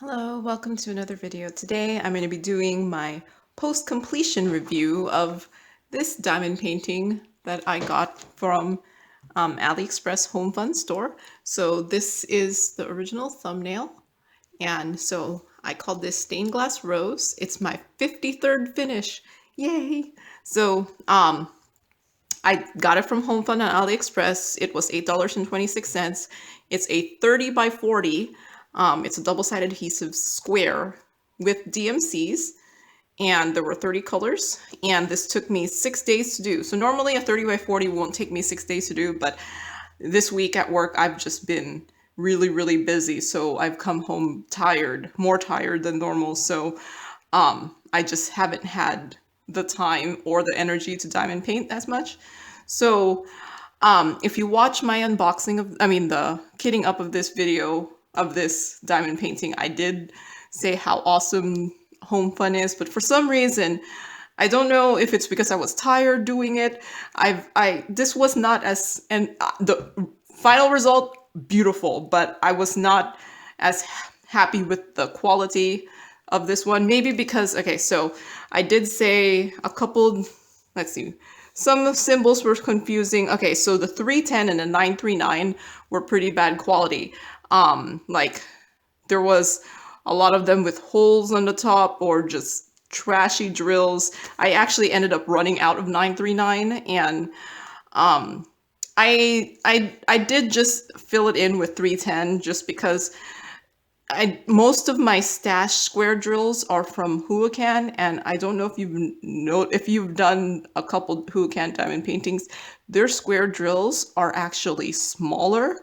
Hello, welcome to another video. Today I'm going to be doing my post-completion review of this diamond painting that I got from AliExpress Homefun store. So this is the original thumbnail, and so I called this Stained Glass Rose. It's my 53rd finish. Yay! So I got it from Homefun on AliExpress. It was $8.26. It's a 30 by 40. It's a double-sided adhesive square with DMCs, and there were 30 colors, and this took me 6 days to do. So normally a 30 by 40 won't take me 6 days to do, but this week at work I've just been really busy, so I've come home tired, more tired than normal. So I just haven't had the time or the energy to diamond paint as much. So if you watch my unboxing of, the kitting up of this video of this diamond painting, I did say how awesome Homefun is, but for some reason, I don't know if it's because I was tired doing it. This was not as, and the final result, beautiful, but I was not as happy with the quality of this one. Maybe because, okay, so I did say a couple, let's see, some symbols were confusing. Okay, so the 310 and the 939 were pretty bad quality. Like there was a lot of them with holes on the top or just trashy drills. I actually ended up running out of 939, and I did just fill it in with 310 just because most of my stash square drills are from Huacan, and I don't know if you've done a couple Huacan diamond paintings. Their square drills are actually smaller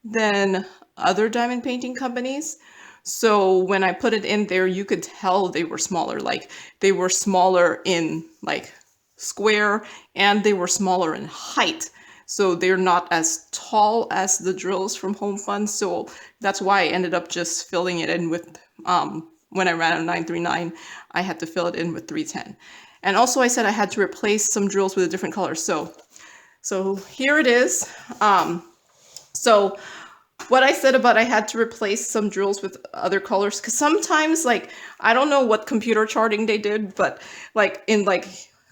than other diamond painting companies. So when I put it in there, you could tell they were smaller. Like they were smaller in like square, and they were smaller in height. So they're not as tall as the drills from Homefun. So that's why I ended up just filling it in with, when I ran out of 939, I had to fill it in with 310. And also I said I had to replace some drills with a different color. So here it is. So what I said about I had to replace some drills with other colors, because sometimes, like, I don't know what computer charting they did, but like in like,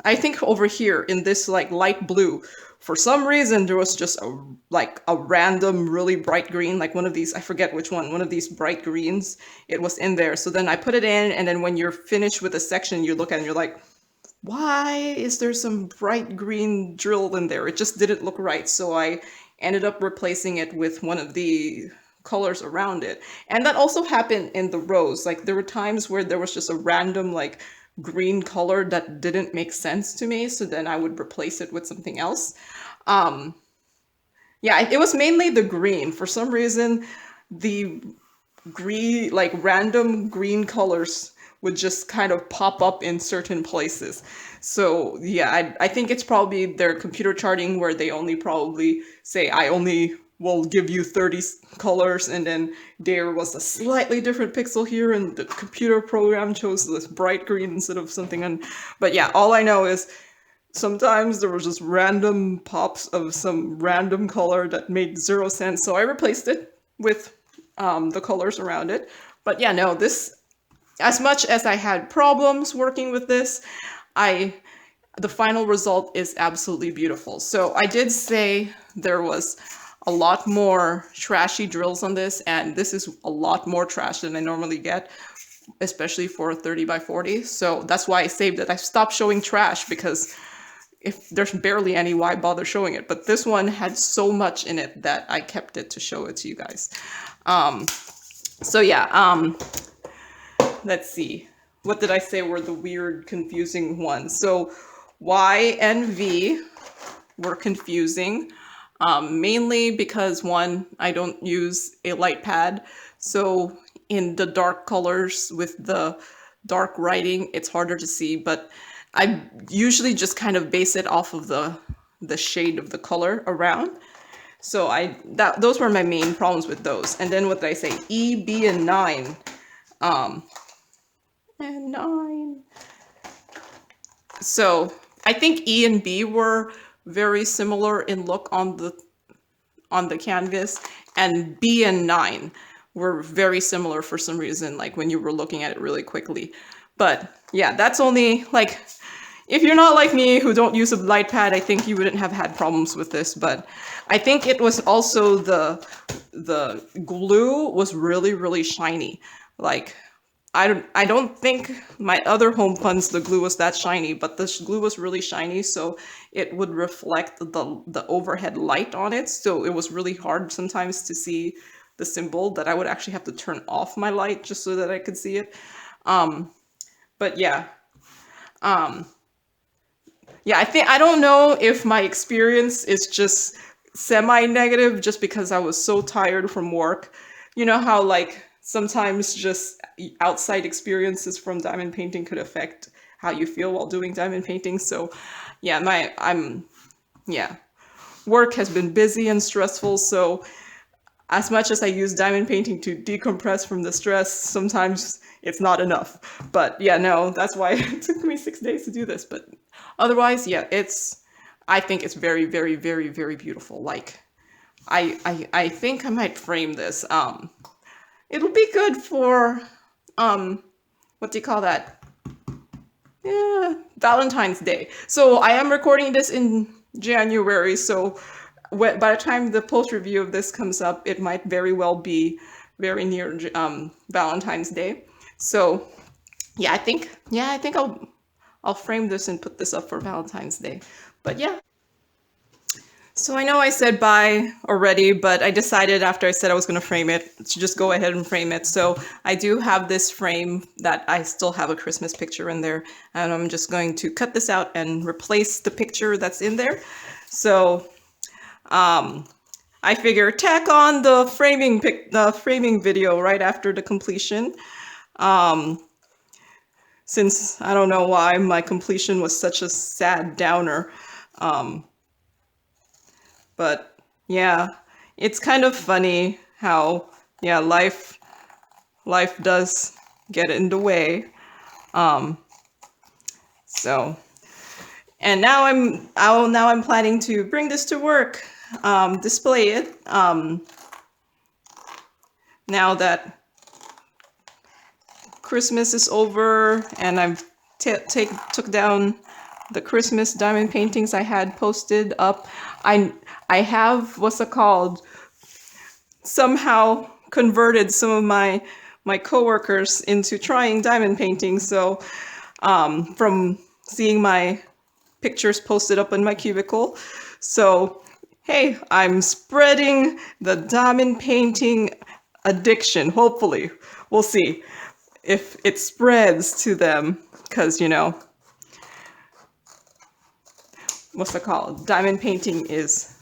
I think over here in this like light blue, for some reason there was just a random really bright green, like one of these, I forget which one of these bright greens, it was in there. So then I put it in, and then when you're finished with a section, you look at it and you're like, why is there some bright green drill in there? It just didn't look right. So I ended up replacing it with one of the colors around it. And that also happened in the rose. Like there were times where there was just a random like green color that didn't make sense to me. So then I would replace it with something else. Yeah, it was mainly the green. For some reason, the green, like random green colors would just kind of pop up in certain places. So yeah, I think it's probably their computer charting where they only probably say, I only will give you 30 colors, and then there was a slightly different pixel here, and the computer program chose this bright green instead of something. But yeah, all I know is sometimes there was just random pops of some random color that made zero sense. So I replaced it with the colors around it. But yeah, no, this, as much as I had problems working with this, the final result is absolutely beautiful. So I did say there was a lot more trashy drills on this, and this is a lot more trash than I normally get, especially for a 30 by 40. So that's why I saved it. I stopped showing trash because if there's barely any, why bother showing it? But this one had so much in it that I kept it to show it to you guys. So yeah, let's see. What did I say were the weird, confusing ones? So Y and V were confusing, mainly because one, I don't use a light pad. So in the dark colors with the dark writing, it's harder to see, but I usually just kind of base it off of the shade of the color around. So those were my main problems with those. And then what did I say? E, B, and 9. And 9. So I think E and B were very similar in look on the canvas, and B and 9 were very similar for some reason, like when you were looking at it really quickly. But yeah, that's only like, if you're not like me who don't use a light pad, I think you wouldn't have had problems with this. But I think it was also the glue was really, really shiny. Like, I don't think my other home funds the glue was that shiny, but this glue was really shiny, so it would reflect the overhead light on it. So it was really hard sometimes to see the symbol, that I would actually have to turn off my light just so that I could see it. But yeah. Um, yeah, I don't know if my experience is just semi-negative just because I was so tired from work. You know how like sometimes just outside experiences from diamond painting could affect how you feel while doing diamond painting. So yeah, yeah, work has been busy and stressful, so as much as I use diamond painting to decompress from the stress, sometimes it's not enough. But yeah, no, that's why it took me 6 days to do this. But otherwise, yeah, I think it's very, very, very, very beautiful. Like, I think I might frame this. It'll be good for, what do you call that? Yeah, Valentine's Day. So I am recording this in January, so by the time the post review of this comes up, it might very well be very near Valentine's Day. So yeah, I think I'll frame this and put this up for Valentine's Day. But yeah. So I know I said bye already, but I decided after I said I was going to frame it to just go ahead and frame it. So I do have this frame that I still have a Christmas picture in there, and I'm just going to cut this out and replace the picture that's in there. So I figure tack on the framing video right after the completion. Since I don't know why my completion was such a sad downer. But yeah, it's kind of funny how, yeah, life does get in the way. So, and now I'm planning to bring this to work, display it. Now that Christmas is over and I've took down the Christmas diamond paintings I had posted up, I have, what's it called, somehow converted some of my coworkers into trying diamond painting. So from seeing my pictures posted up in my cubicle, so hey, I'm spreading the diamond painting addiction. Hopefully, we'll see if it spreads to them, because you know, what's it called? Diamond painting is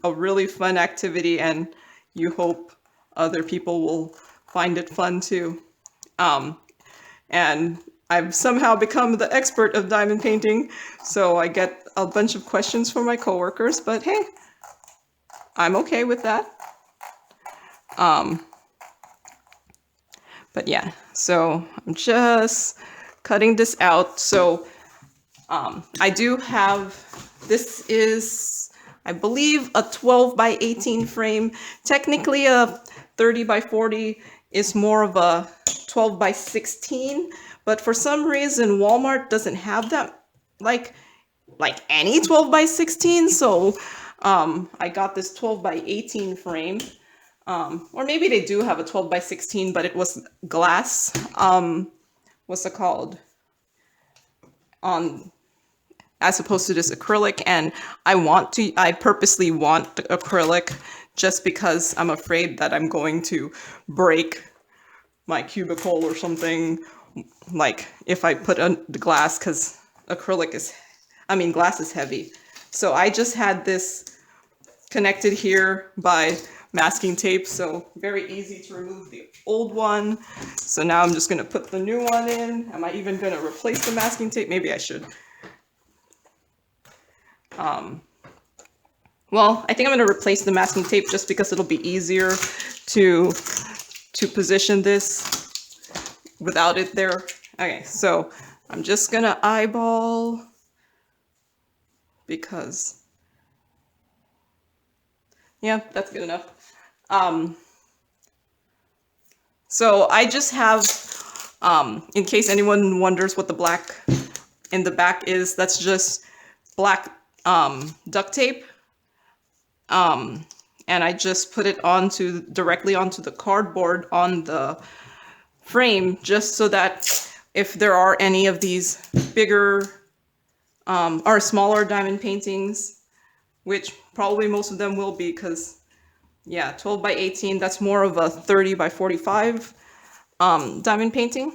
a really fun activity, and you hope other people will find it fun too. And I've somehow become the expert of diamond painting, so I get a bunch of questions from my coworkers, but hey, I'm okay with that. But yeah, so I'm just cutting this out. So I do have, this is, I believe, a 12 by 18 frame. Technically a 30 by 40 is more of a 12 by 16, but for some reason Walmart doesn't have that, like any 12 by 16. So I got this 12 by 18 frame. Or maybe they do have a 12 by 16, but it was glass. What's it called? As opposed to this acrylic, and I purposely want acrylic just because I'm afraid that I'm going to break my cubicle or something, like if I put on the glass, because glass is heavy. So I just had this connected here by masking tape, so very easy to remove the old one. So now I'm just going to put the new one in. Am I even going to replace the masking tape? Maybe I should. Well, I think I'm going to replace the masking tape just because it'll be easier to position this without it there. Okay, so I'm just going to eyeball, because yeah, that's good enough. So I just have, in case anyone wonders what the black in the back is, that's just black duct tape. And I just put it directly onto the cardboard on the frame, just so that if there are any of these bigger or smaller diamond paintings, which probably most of them will be, because yeah, 12 by 18, that's more of a 30 by 45 diamond painting.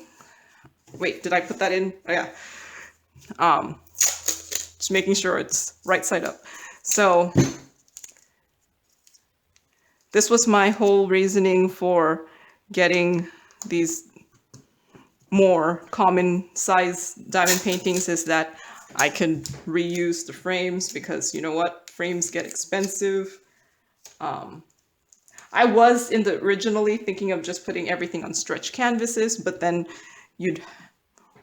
Wait, did I put that in? Oh, yeah. Just making sure it's right side up. So this was my whole reasoning for getting these more common size diamond paintings, is that I can reuse the frames, because you know what? Frames get expensive. I was originally thinking of just putting everything on stretch canvases, but then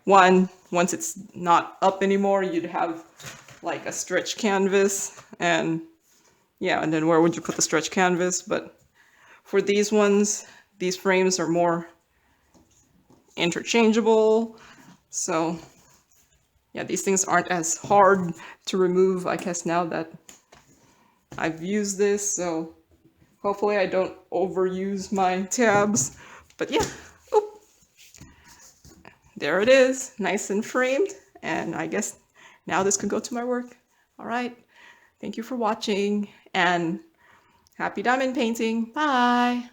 once it's not up anymore, you'd have like a stretch canvas, and yeah, and then where would you put the stretch canvas? But for these ones, these frames are more interchangeable, so yeah, these things aren't as hard to remove, I guess, now that I've used this. So hopefully I don't overuse my tabs, but yeah. Oop. There it is, nice and framed, and I guess now this could go to my work. All right, thank you for watching, and happy diamond painting. Bye.